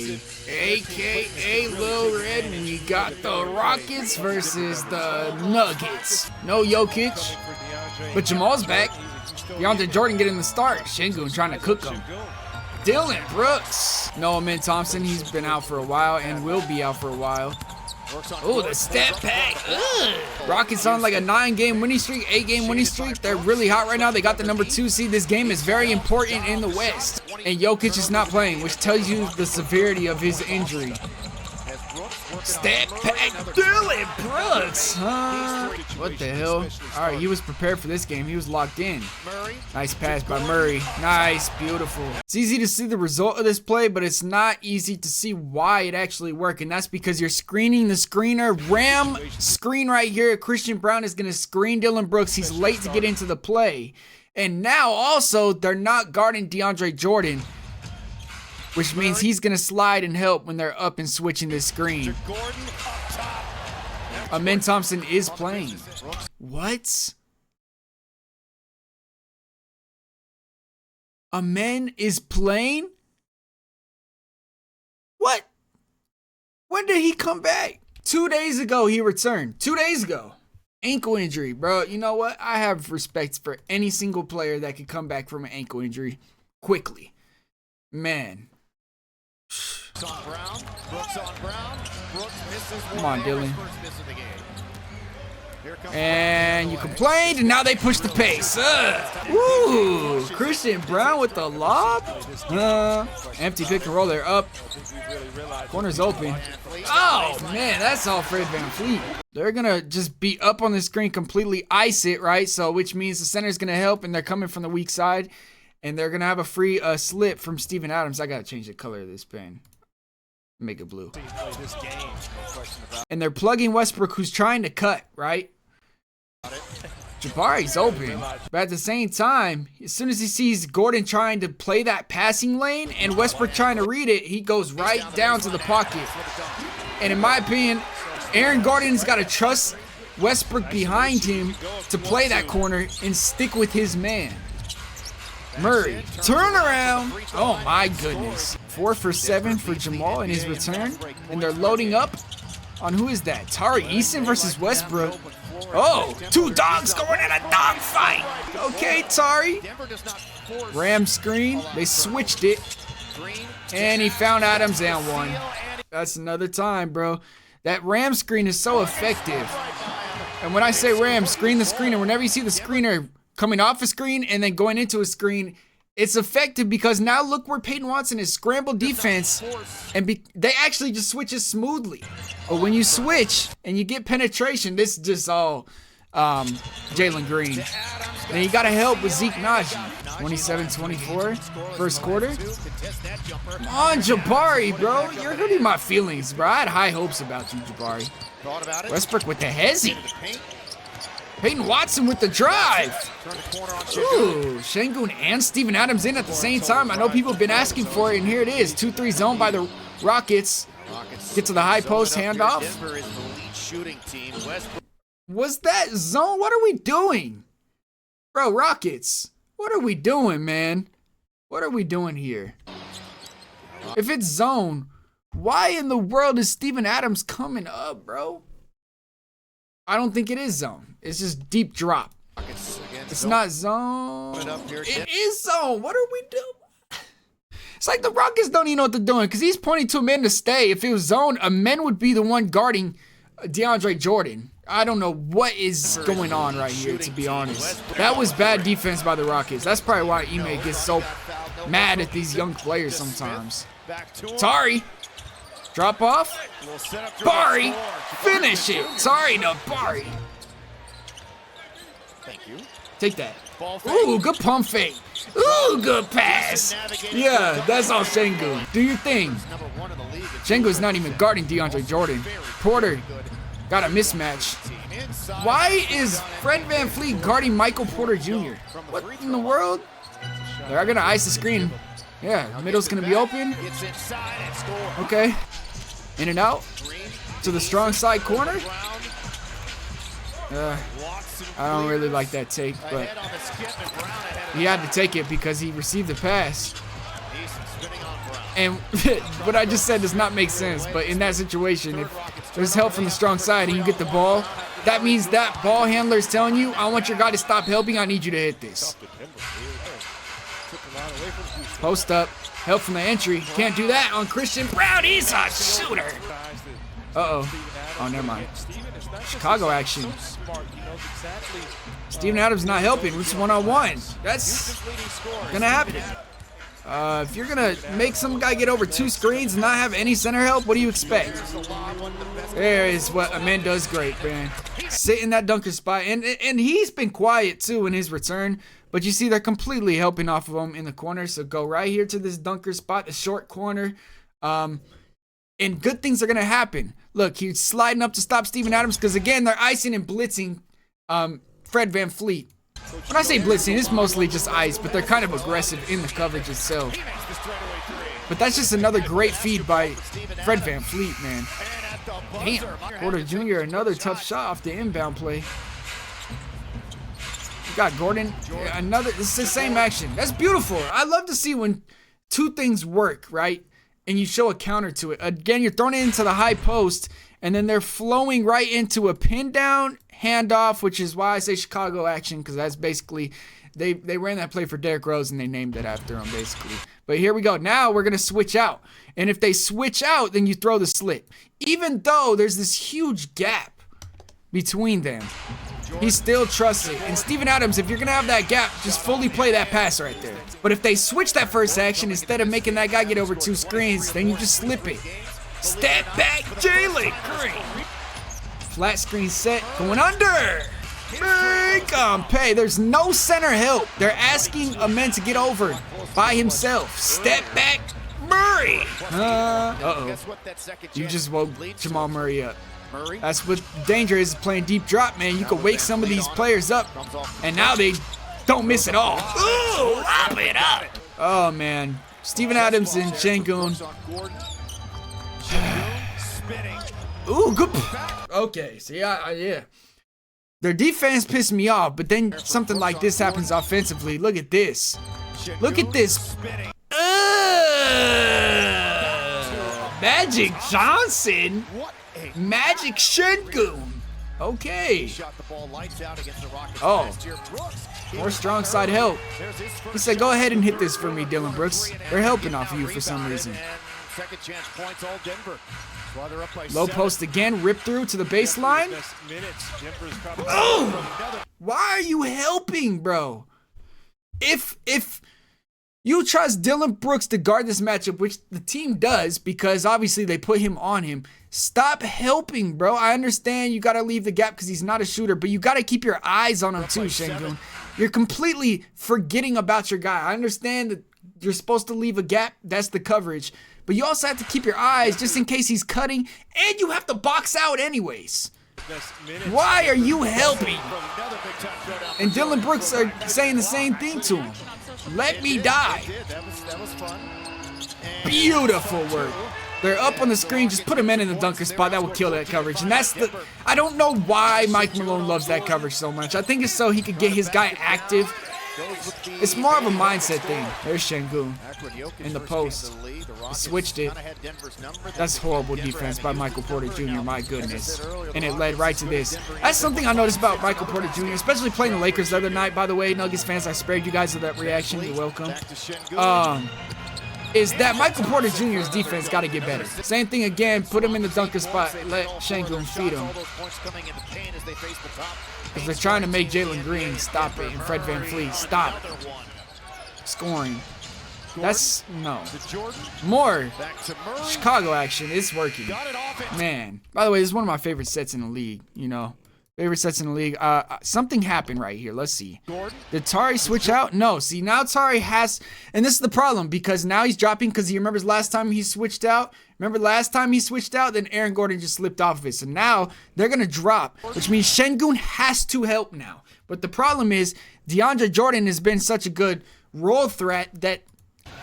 energy. AKA Lil Red, we got the Rockets versus the Nuggets. No Jokic, but Jamal's back. DeAndre Jordan getting the start. Shenun trying to cook him. Dylan Brooks. No, Amen Thompson, he's been out for a while and will be out for a while. Oh, the step back. Ugh. Rockets on like a 9-game winning streak, 8-game winning streak. They're really hot right now. They got the number 2 seed. This game is very important in the West. And Jokic is not playing, which tells you the severity of his injury. Step back, Dylan Brooks. What the hell? All right, he was prepared for this game. He was locked in. Nice pass by Murray. Nice, beautiful. It's easy to see the result of this play, but it's not easy to see why it actually worked. And that's because you're screening the screener. Ram screen right here. Christian Braun is going to screen Dylan Brooks. He's late to get into the play. And now also, they're not guarding DeAndre Jordan, which means he's going to slide and help when they're up and switching this screen. Amen Thompson is playing. What? Amen is playing? What? When did he come back? 2 days ago he returned. 2 days ago. Ankle injury, bro. You know what? I have respect for any single player that could come back from an ankle injury quickly. Man. Come on, Dylan. And you complained, and now they push the pace. Ooh, Christian Braun with the lob. Empty pick and roll. They're up. Corner's open. Oh, man, that's all Fred VanVleet. They're going to just be up on the screen, completely ice it, right? So, which means the center's going to help, and they're coming from the weak side. And they're going to have a free slip from Steven Adams. I got to change the color of this pen. Make it blue. And they're plugging Westbrook, who's trying to cut, right? Jabari's open. But at the same time, as soon as he sees Gordon trying to play that passing lane and Westbrook trying to read it, he goes right down to the pocket. And in my opinion, Aaron Gordon's got to trust Westbrook behind him to play that corner and stick with his man. Murray, turn around. Oh my goodness. 4 for 7 for Jamal in his return. And they're loading up on who is that? Tari Eason versus Westbrook. Oh, 2 dogs going in a dog fight. Okay, Tari. Ram screen. They switched it. And he found Adams and one. That's another time, bro. That Ram screen is so effective. And when I say Ram, screen the screener, whenever you see the screener coming off a screen and then going into a screen, it's effective because now look where Peyton Watson is. Scramble defense, and they actually just switch it smoothly. But when you switch and you get penetration, this is just all Jalen Green. And you got to help with Zeke Naji. 27-24, first quarter. Come on, Jabari, bro. You're hurting my feelings, bro. I had high hopes about you, Jabari. Westbrook with the hezzy. Peyton Watson with the drive. Ooh, Shenun and Steven Adams in at the same time. I know people have been asking for it, and here it is. 2-3 zone by the Rockets. Get to the high post handoff. Was that zone? What are we doing? Bro, Rockets, what are we doing, man? What are we doing here? If it's zone, why in the world is Steven Adams coming up, bro? I don't think it is zone. It's just deep drop. It's not zone. It is zone. What are we doing? It's like the Rockets don't even know what they're doing because he's pointing to a man to stay. If it was zone, a man would be the one guarding DeAndre Jordan. I don't know what is going on right here, to be honest. That was bad defense by the Rockets. That's probably why Ime gets so mad at these young players sometimes. Tari. Drop off. Bari. Finish it. Sorry, no, Bari. Take that. Ooh, good pump fake. Ooh, good pass. Yeah, that's all Shenun. Do your thing. Shenun's not even guarding DeAndre Jordan. Porter got a mismatch. Why is Fred VanVleet guarding Michael Porter Jr.? What in the world? They're gonna ice the screen. Yeah, middle's gonna be open. Okay. In and out to the strong side corner. I don't really like that take, but he had to take it because he received the pass. And what I just said does not make sense, but in that situation, if there's help from the strong side and you get the ball, that means that ball handler is telling you, I want your guy to stop helping, I need you to hit this. Post up, help from the entry. Can't do that on Christian Brown, he's a shooter. Oh, never mind. Chicago action. Steven Adams not helping, which is one-on-one. That's gonna happen. If you're gonna make some guy get over 2 screens and not have any center help, what do you expect? There is what a man does great, man. Sit in that dunker spot, and he's been quiet too in his return, but you see they're completely helping off of him in the corner, so go right here to this dunker spot, the short corner, and good things are gonna happen. Look, he's sliding up to stop Steven Adams, because again, they're icing and blitzing Fred VanVleet. When I say blitzing, it's mostly just ice, but they're kind of aggressive in the coverage itself. But that's just another great feed by Fred VanVleet, man. Damn, Porter Jr., another tough shot off the inbound play. You got Gordon, another, it's the same action. That's beautiful. I love to see when 2 things work, right? And you show a counter to it. Again, you're throwing it into the high post, and then they're flowing right into a pin down handoff, which is why I say Chicago action, because that's basically, they ran that play for Derrick Rose and they named it after him, basically. But here we go. Now we're going to switch out. And if they switch out, then you throw the slit. Even though there's this huge gap between them, he still trusts it. And Steven Adams, if you're going to have that gap, just fully play that pass right there. But if they switch that first action, instead of making that guy get over 2 screens, then you just slip it. Step back, Jalen Green. Flat screen set, going under. Make him pay. There's no center help. They're asking a man to get over by himself. Step back, Murray. You just woke Jamal Murray up. That's what danger is, playing deep drop, man. You can wake some of these players up, and now they don't miss it all. Ooh, lob it up. Oh, man. Steven Adams and Shenun. Ooh, good. Okay, so yeah. Their defense pissed me off, but then something like this happens offensively. Look at this. Look at this. Magic Johnson. Magic Shenun. Okay. Oh. More strong side help. He said, go ahead and hit this for me, Dylan Brooks. They're helping off you for some reason. Low post again, rip through to the baseline. Oh! Why are you helping, bro? If you trust Dylan Brooks to guard this matchup, which the team does, because obviously they put him on him, stop helping, bro. I understand you got to leave the gap because he's not a shooter, but you got to keep your eyes on him too, Shenun. You're completely forgetting about your guy. I understand that you're supposed to leave a gap. That's the coverage. But you also have to keep your eyes just in case he's cutting, and you have to box out anyways. Why are you helping? And Dylan Brooks are saying the same thing to him. Let me die. Beautiful work. They're up on the screen. Just put a man in the dunker spot. That will kill that coverage. And that's the... I don't know why Mike Malone loves that coverage so much. I think it's so he could get his guy active. It's more of a mindset thing. There's Shenun in the post. He switched it. That's horrible defense by Michael Porter Jr., my goodness. And it led right to this. That's something I noticed about Michael Porter Jr., especially playing the Lakers the other night. By the way, Nuggets fans, I spared you guys of that reaction. You're welcome. Is that Michael Porter Jr.'s defense got to get better. Same thing again. Put him in the dunker spot. Let Shenun feed him. Because they're trying to make Jalen Green stop it, and Fred VanVleet stop scoring. That's, no. More Chicago action. It's working. Man. By the way, this is one of my favorite sets in the league, you know. Favorite sets in the league. Something happened right here. Let's see. Did Tari switch out? No. See, now Tari has... And this is the problem, because now he's dropping, because he remembers last time he switched out. Remember last time he switched out? Then Aaron Gordon just slipped off of it. So now they're going to drop, which means Shenun has to help now. But the problem is DeAndre Jordan has been such a good roll threat that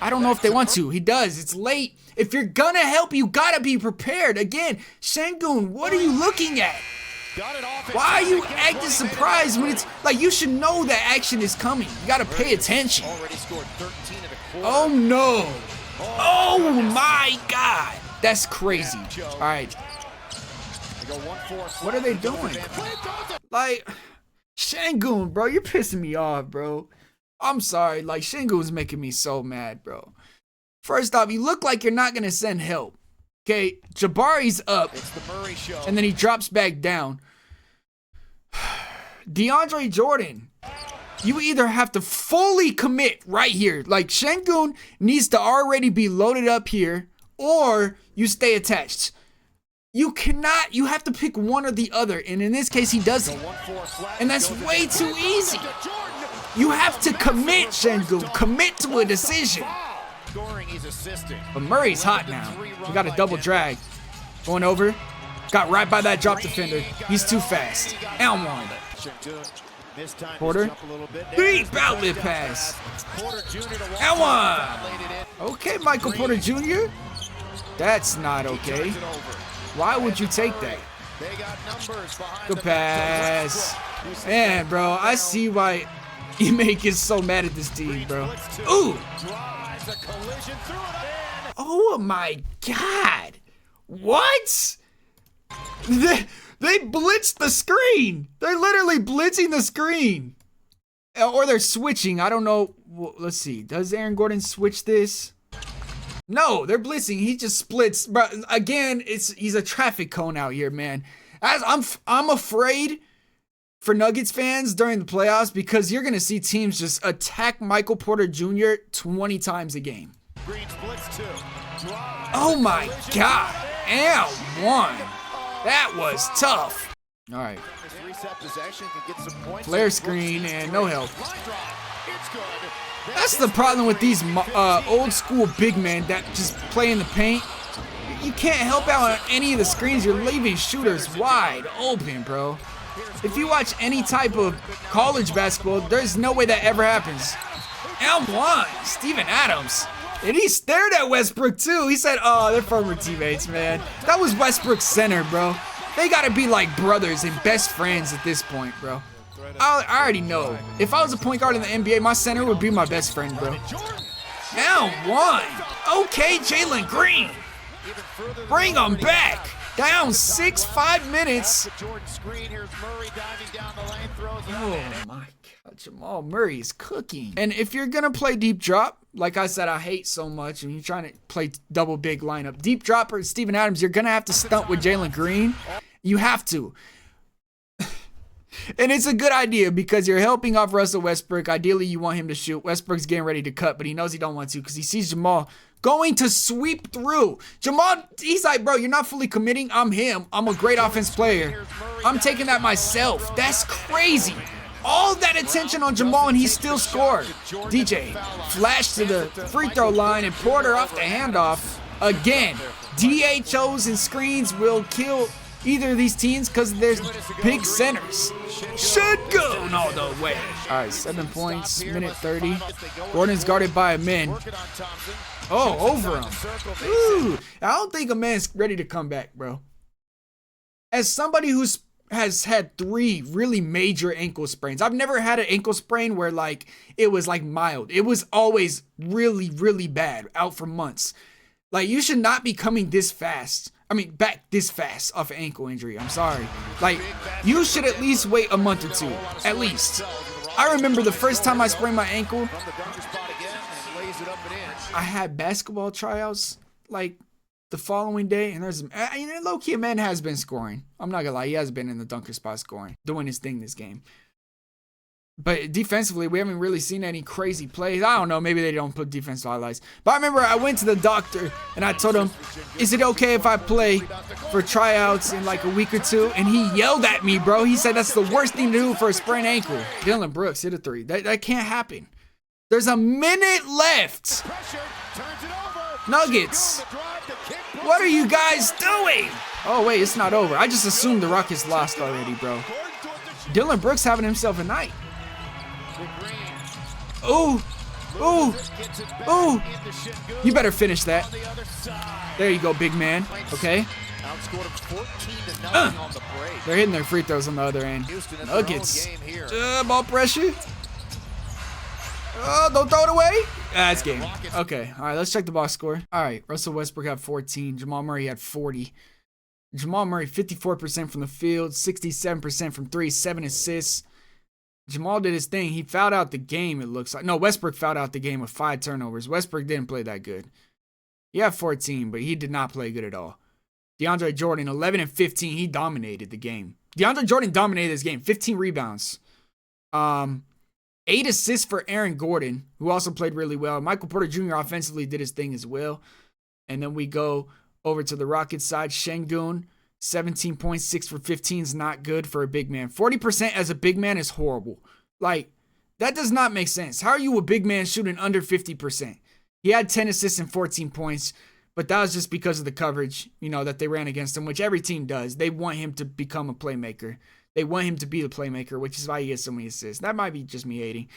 I don't know if they want to. He does. It's late. If you're going to help, you got to be prepared. Again, Shenun, what are you looking at? Why are you acting surprised when it's like you should know that action is coming? You got to pay attention. Oh no. Oh my God. That's crazy. All right. What are they doing? Like, Shenun, bro, you're pissing me off, bro. I'm sorry. Like, Shenun's making me so mad, bro. First off, you look like you're not going to send help. Okay, Jabari's up, and then he drops back down. DeAndre Jordan, you either have to fully commit right here. Like, Shenun needs to already be loaded up here, or you stay attached. You cannot, you have to pick one or the other, and in this case, he doesn't. And that's way too easy. You have to commit, Shenun. Commit to a decision. But Murray's hot now. We got a double drag. Going over. Got right by that drop defender. He's too fast. And one. Porter. Deep outlet pass. And one. Okay, Michael Porter Jr. That's not okay. Why would you take that? Good pass. Man, bro, I see why Ime is so mad at this team, bro. Ooh. Oh my God. What? They blitzed the screen. They're literally blitzing the screen. Or they're switching. I don't know. Well, let's see. Does Aaron Gordon switch this? No, they're blitzing. He just splits. But again, he's a traffic cone out here, man. As I'm afraid for Nuggets fans during the playoffs because you're gonna see teams just attack Michael Porter Jr. 20 times a game. Oh my God. And one. That was tough. All right. Flare screen and no help. That's the problem with these old school big men that just play in the paint. You can't help out on any of the screens. You're leaving shooters wide open, bro. If you watch any type of college basketball, there's no way that ever happens. And one. Steven Adams. And he stared at Westbrook too. He said, oh, they're former teammates, man. That was Westbrook's center, bro. They gotta be like brothers and best friends at this point, bro. I already know. If I was a point guard in the NBA, my center would be my best friend, bro. Down one. Okay, Jalen Green. Bring him back. Down 6, 5 minutes. Oh my God, Jamal Murray is cooking. And if you're gonna play deep drop, like I said, I hate so much, and you're trying to play double big lineup, deep drop or Steven Adams, you're gonna have to stunt with Jalen Green. You have to. And it's a good idea because you're helping off Russell Westbrook. Ideally, you want him to shoot. Westbrook's getting ready to cut, but he knows he don't want to because he sees Jamal going to sweep through. Jamal, he's like, bro, you're not fully committing. I'm him. I'm a great offense player. I'm taking that myself. That's crazy. All that attention on Jamal, and he still scored. DJ, flash to the free throw line, and Porter off the handoff. Again, DHOs and screens will kill either of these teams because there's big centers. Should go all the way. All right, 7 points, minute 30. Gordon's guarded by a man. Oh, over him. Ooh, I don't think a man's ready to come back, bro. As somebody has had 3 really major ankle sprains. I've never had an ankle sprain where like it was like mild. It was always really, really bad, out for months. Like, you should not be coming this fast. I mean, back this fast off an ankle injury. I'm sorry. Like, you should at least wait a month or 2. At least. I remember the first time I sprained my ankle, I had basketball tryouts like the following day, and there's low-key a man has been scoring. I'm not gonna lie, he has been in the dunker spot scoring, doing his thing this game. But defensively, we haven't really seen any crazy plays. I don't know, maybe they don't put defensive highlights. But I remember I went to the doctor and I told him, is it okay if I play for tryouts in like a week or 2? And he yelled at me, bro. He said that's the worst thing to do for a sprained ankle. Dylan Brooks hit a 3. That can't happen. There's a minute left. Nuggets, what are you guys doing? Oh, wait, it's not over. I just assumed the Rockets lost already, bro. Dylan Brooks having himself a night. Ooh, ooh, ooh. You better finish that. There you go, big man. Okay. They're hitting their free throws on the other end. Nuggets. Ball pressure. Oh, don't throw it away. That's game. Okay. All right, let's check the box score. All right, Russell Westbrook had 14. Jamal Murray had 40. Jamal Murray, 54% from the field, 67% from three, 7 assists. Jamal did his thing. He fouled out the game, it looks like. No, Westbrook fouled out the game with 5 turnovers. Westbrook didn't play that good. He had 14, but he did not play good at all. DeAndre Jordan, 11 and 15. He dominated the game. DeAndre Jordan dominated this game. 15 rebounds. 8 assists for Aaron Gordon, who also played really well. Michael Porter Jr. offensively did his thing as well. And then we go over to the Rockets side. Shenun, 17.6 for 15 is not good for a big man. 40% as a big man is horrible. Like, that does not make sense. How are you a big man shooting under 50%? He had 10 assists and 14 points, but that was just because of the coverage, that they ran against him, which every team does. They want him to become a playmaker. They want him to be the playmaker, which is why he gets so many assists. That might be just me hating.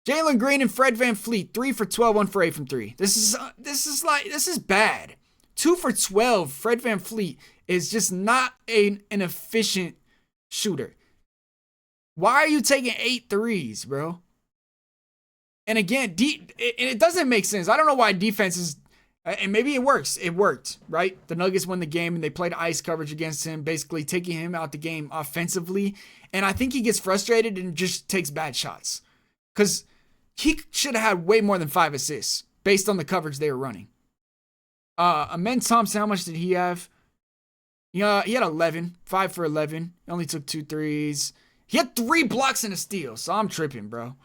Jalen Green and Fred VanVleet, 3 for 12, 1 for 8 from 3. This is bad. 2 for 12. Fred VanVleet is just not an efficient shooter. Why are you taking 8 threes, bro? And again, it doesn't make sense. I don't know why defenses, and maybe it works. It worked, right? The Nuggets won the game and they played ice coverage against him, basically taking him out the game offensively. And I think he gets frustrated and just takes bad shots. Because he should have had way more than 5 assists based on the coverage they were running. Amen Thompson, how much did he have? Yeah, he had 11, 5 for 11. He only took 2 threes. He had 3 blocks and a steal, so I'm tripping, bro.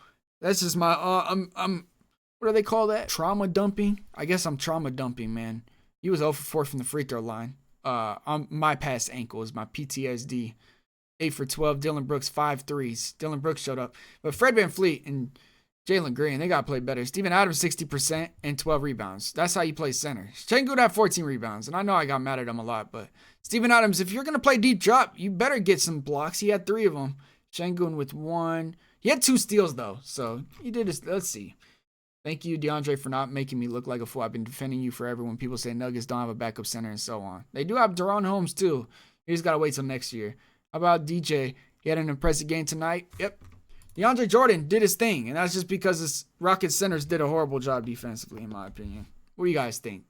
That's just my, what do they call that? Trauma dumping? I guess I'm trauma dumping, man. He was 0 for 4 from the free throw line. My past ankle is my PTSD. 8 for 12. Dylan Brooks, 5 threes. Dylan Brooks showed up. But Fred VanVleet and Jalen Green, they got to play better. Steven Adams, 60% and 12 rebounds. That's how you play center. Shenun had 14 rebounds, and I know I got mad at him a lot, but Steven Adams, if you're going to play deep drop, you better get some blocks. He had 3 of them. Shenun with 1. He had 2 steals, though, so he did his, let's see. Thank you, DeAndre, for not making me look like a fool. I've been defending you forever when people say Nuggets don't have a backup center and so on. They do have Deron Holmes, too. You just got to wait till next year. How about DJ? He had an impressive game tonight. Yep. DeAndre Jordan did his thing, and that's just because his Rockets centers did a horrible job defensively, in my opinion. What do you guys think?